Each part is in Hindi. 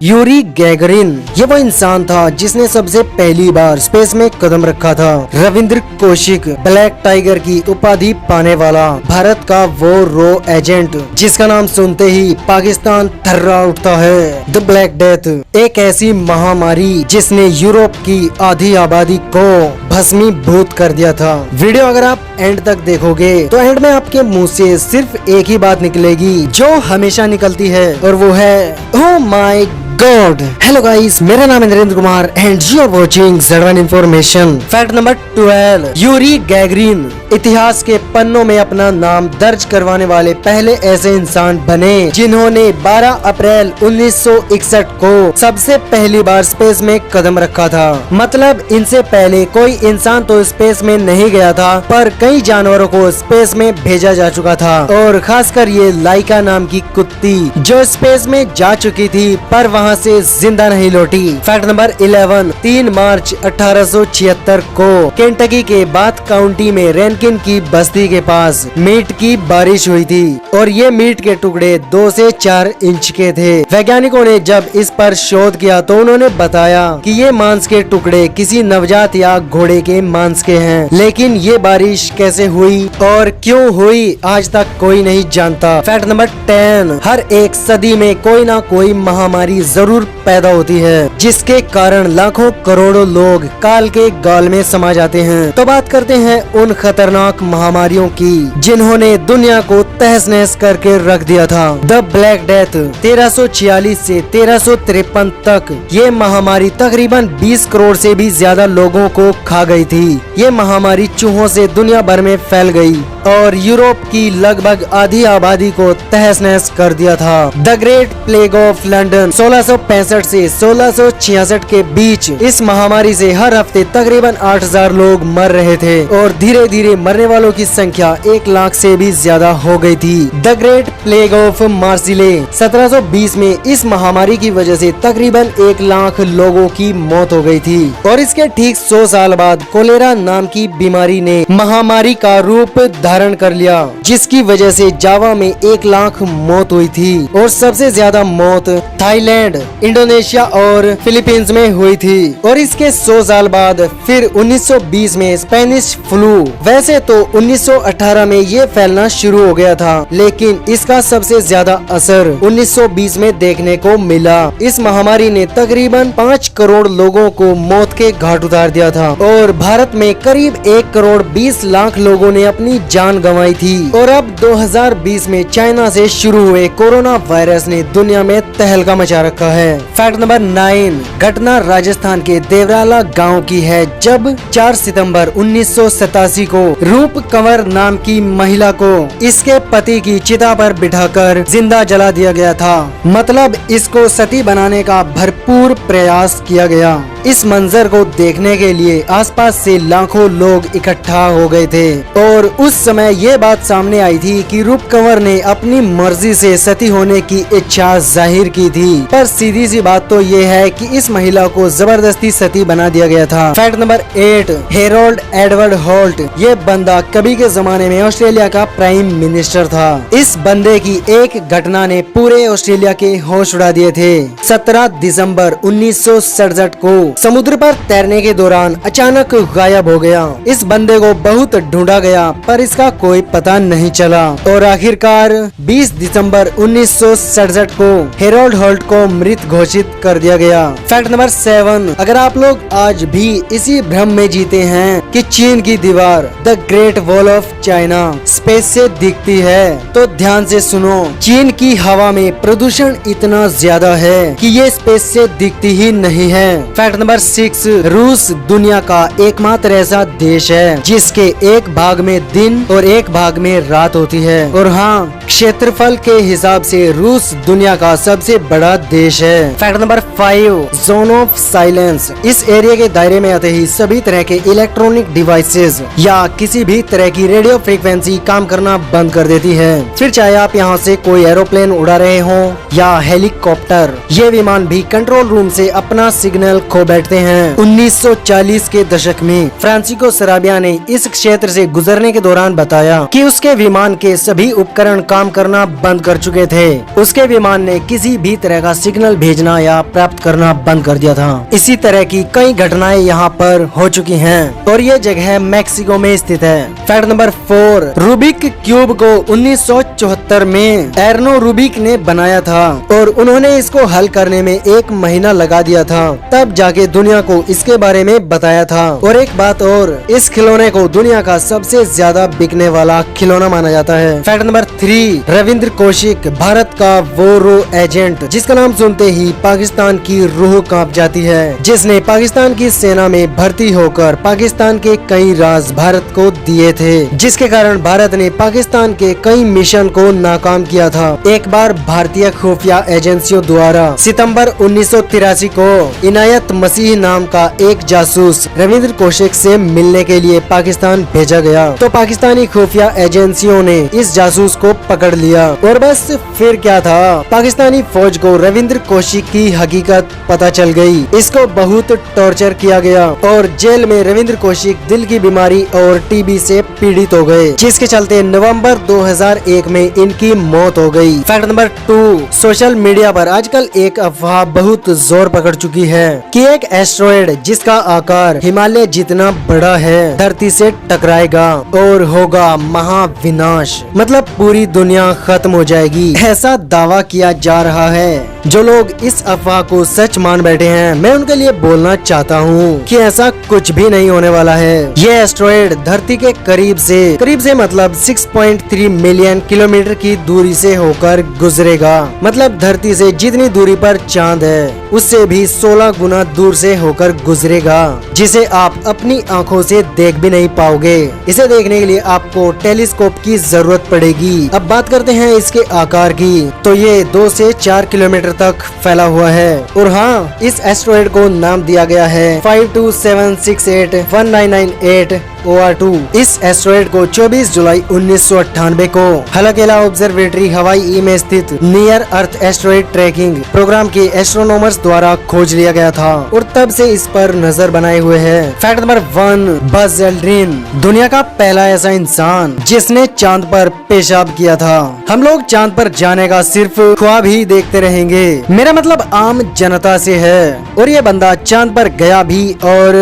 यूरी गैगरिन ये वो इंसान था जिसने सबसे पहली बार स्पेस में कदम रखा था। रविंद्र कौशिक ब्लैक टाइगर की उपाधि पाने वाला भारत का वो रो एजेंट जिसका नाम सुनते ही पाकिस्तान थर्रा उठता है। द ब्लैक डेथ, एक ऐसी महामारी जिसने यूरोप की आधी आबादी को भस्मीभूत कर दिया था। वीडियो अगर आप एंड तक देखोगे तो एंड में आपके मुंह से सिर्फ एक ही बात निकलेगी जो हमेशा निकलती है, और वो है oh my God. Hello guys, मेरा नाम है Narendra Kumar and you are watching Z1 information. Fact number 12, Yuri Gagarin इतिहास के पन्नों में अपना नाम दर्ज करवाने वाले पहले ऐसे इंसान बने जिन्होंने 12 अप्रैल 1961 को सबसे पहली बार स्पेस में कदम रखा था। मतलब इनसे पहले कोई इंसान तो स्पेस में नहीं गया था, पर कई जानवरों को स्पेस में भेजा जा चुका था, और खासकर ये लाइका नाम की कुत्ती जो स्पेस में जा चुकी थी पर वहाँ से जिंदा नहीं लौटी। फैक्ट नंबर 11, 3 मार्च 1876 को केंटकी के बाथ काउंटी में रेनकिन की बस्ती के पास मीट की बारिश हुई थी, और ये मीट के टुकड़े 2 से 4 इंच के थे। वैज्ञानिकों ने जब इस पर शोध किया तो उन्होंने बताया कि ये मांस के टुकड़े किसी नवजात या घोड़े के मांस के हैं, लेकिन ये बारिश कैसे हुई और क्यों हुई आज तक कोई नहीं जानता। फैक्ट नंबर 10, हर एक सदी में कोई ना कोई महामारी जरूर पैदा होती है जिसके कारण लाखों करोड़ों लोग काल के गाल में समा जाते हैं। तो बात करते हैं उन खतरनाक महामारियों की जिन्होंने दुनिया को तहस नहस करके रख दिया था। द ब्लैक डेथ 1346 से 1353 तक ये महामारी तकरीबन 20 करोड़ से भी ज्यादा लोगों को खा गई थी। ये महामारी चूहों से दुनिया भर में फैल गई और यूरोप की लगभग आधी आबादी को तहस नहस कर दिया था। The great plague of London 1665 से 1666 के बीच इस महामारी से हर हफ्ते तकरीबन 8000 लोग मर रहे थे, और धीरे धीरे मरने वालों की संख्या 1 लाख से भी ज्यादा हो गई थी। The great plague of Marseille 1720 में इस महामारी की वजह से तकरीबन 1 लाख लोगों की मौत हो गई थी, और इसके ठीक 100 साल बाद कोलेरा नाम की बीमारी ने महामारी का रूप धारण कर लिया, जिसकी वजह से जावा में 1 लाख मौत हुई थी, और सबसे ज्यादा मौत थाईलैंड, इंडोनेशिया और फिलीपींस में हुई थी। और इसके 100 साल बाद फिर 1920 में स्पेनिश फ्लू। वैसे तो 1918 में ये फैलना शुरू हो गया था, लेकिन इसका सबसे ज्यादा असर 1920 में देखने को मिला। इस महामारी ने तकरीबन 5 करोड़ लोगों को मौत के घाट उतार दिया था, और भारत में करीब 1 करोड़ 20 लाख लोगों ने अपनी जान गंवाई थी। और अब 2020 में चाइना से शुरू हुए कोरोना वायरस ने दुनिया में तहलका मचा रखा है। फैक्ट नंबर 9, घटना राजस्थान के देवराला गांव की है, जब 4 सितंबर 1987 को रूप कंवर नाम की महिला को इसके पति की चिता पर बिठाकर जिंदा जला दिया गया था। मतलब इसको सती बनाने का भरपूर प्रयास किया गया। इस मंजर को देखने के लिए आसपास से लाखों लोग इकट्ठा हो गए थे, और उस समय ये बात सामने आई थी कि रूप कंवर ने अपनी मर्जी से सती होने की इच्छा जाहिर की थी, पर सीधी सी बात तो ये है कि इस महिला को जबरदस्ती सती बना दिया गया था। Fact number 8, Harold Edward Holt ये बंदा कभी के जमाने में ऑस्ट्रेलिया का प्राइम मिनिस्टर था। इस बंदे की एक घटना ने पूरे ऑस्ट्रेलिया के होश उड़ा दिए थे। 17 दिसंबर 1967 को समुद्र पर तैरने के दौरान अचानक गायब हो गया। इस बंदे को बहुत ढूंढा गया पर इसका कोई पता नहीं चला, और आखिरकार 20 दिसंबर 1967 को हेरोल्ड होल्ट को मृत घोषित कर दिया गया। फैक्ट नंबर 7, अगर आप लोग आज भी इसी भ्रम में जीते हैं कि चीन की दीवार the great wall of China space से दिखती है, तो ध्यान से सुनो। चीन की हवा में प्रदूषण इतना ज्यादा है कि ये स्पेस से दिखती ही नहीं है। फैक्ट नंबर 6, रूस दुनिया का एकमात्र ऐसा देश है जिसके एक भाग में दिन और एक भाग में रात होती है, और हाँ, क्षेत्रफल के हिसाब से रूस दुनिया का सबसे बड़ा देश है। Fact number 5, zone of silence इस एरिया के दायरे में आते ही सभी तरह के इलेक्ट्रॉनिक डिवाइसेस या किसी भी तरह की रेडियो फ्रीक्वेंसी काम करना बंद कर देती है। फिर चाहे आप यहाँ से कोई एरोप्लेन उड़ा रहे हो या हेलीकॉप्टर, ये विमान भी कंट्रोल रूम से अपना सिग्नल खो बैठते हैं। 1940 के दशक में फ्रांसिस्को सराबिया ने इस क्षेत्र से गुजरने के दौरान बताया कि उसके विमान के सभी उपकरण काम करना बंद कर चुके थे। उसके विमान ने किसी भी तरह का सिग्नल सिग्नल भेजना या प्राप्त करना बंद कर दिया था। इसी तरह की कई घटनाएं यहाँ पर हो चुकी हैं और ये जगह मैक्सिको में स्थित है। फैक्ट नंबर 4, रूबिक क्यूब को 1974 में एर्नो रूबिक ने बनाया था और उन्होंने इसको हल करने में 1 महीना लगा दिया था, तब जाके दुनिया को इसके बारे में बताया था। और एक बात और, इस खिलौने को दुनिया का सबसे ज्यादा बिकने वाला खिलौना माना जाता है। फैक्ट नंबर 3, रविंद्र कौशिक भारत का वो रो एजेंट जिसका नाम सुनते ही पाकिस्तान की रूह कांप जाती है, जिसने पाकिस्तान की सेना में भर्ती होकर पाकिस्तान के कई राज भारत को दिए थे, जिसके कारण भारत ने पाकिस्तान के कई मिशन को नाकाम किया था। एक बार भारतीय खुफिया एजेंसियों द्वारा सितंबर 1983 को इनायत मसीह नाम का एक जासूस रविंद्र कौशिक से मिलने के लिए पाकिस्तान भेजा गया, तो पाकिस्तानी खुफिया एजेंसियों ने इस जासूस को पकड़ लिया और बस फिर क्या था, पाकिस्तानी फौज को रविंद्र कौशिक की हकीकत पता चल गई। इसको बहुत टॉर्चर किया गया और जेल में रविंद्र कौशिक दिल की बीमारी और टीबी से पीड़ित हो गए, जिसके चलते नवंबर 2001 में इनकी मौत हो गई। फैक्ट नंबर 2, सोशल मीडिया पर आजकल एक अफवाह बहुत जोर पकड़ चुकी है कि एक एस्ट्रॉयड जिसका आकार हिमालय जितना बड़ा है धरती से टकराएगा और होगा महाविनाश, मतलब पूरी दुनिया खत्म हो जाएगी, ऐसा दावा किया जा रहा है। जो लोग इस अफवाह को सच मान बैठे हैं, मैं उनके लिए बोलना चाहता हूँ कि ऐसा कुछ भी नहीं होने वाला है। ये एस्ट्रॉयड धरती के करीब से मतलब 6.3 मिलियन किलोमीटर की दूरी से होकर गुजरेगा, मतलब धरती से जितनी दूरी पर चांद है उससे भी 16 गुना दूर से होकर गुजरेगा, जिसे आप अपनी आंखों से देख भी नहीं पाओगे। इसे देखने के लिए आपको टेलीस्कोप की जरूरत पड़ेगी। अब बात करते हैं इसके आकार की, तो ये 2 से 4 किलोमीटर तक फैला हुआ है और हाँ, इस एस्ट्रॉयड को नाम दिया गया है 5276819998 OR2। इस एस्ट्रॉयड को 24 जुलाई 1998 को हलकेला ऑब्जर्वेटरी हवाई में स्थित near earth asteroid tracking programme के एस्ट्रोनॉमर्स द्वारा खोज लिया गया था और तब से इस पर नजर बनाए हुए है। फैक्ट नंबर 1, बज एल्ड्रिन दुनिया का पहला ऐसा इंसान जिसने चांद पर पेशाब किया था। हम लोग चांद पर जाने का सिर्फ ख्वाब ही देखते रहेंगे, मेरा मतलब आम जनता से है, और ये बंदा चांद पर गया भी। और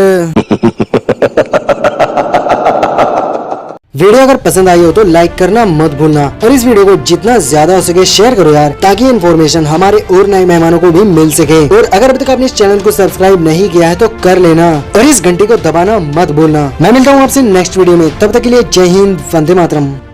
वीडियो अगर पसंद आई हो तो लाइक करना मत भूलना और इस वीडियो को जितना ज्यादा हो सके शेयर करो यार, ताकि इन्फॉर्मेशन हमारे और नए मेहमानों को भी मिल सके। और अगर अभी तक आपने इस चैनल को सब्सक्राइब नहीं किया है तो कर लेना और इस घंटी को दबाना मत भूलना। मैं मिलता हूँ आपसे नेक्स्ट वीडियो में, तब तक के लिए जय हिंद, वंदे मातरम।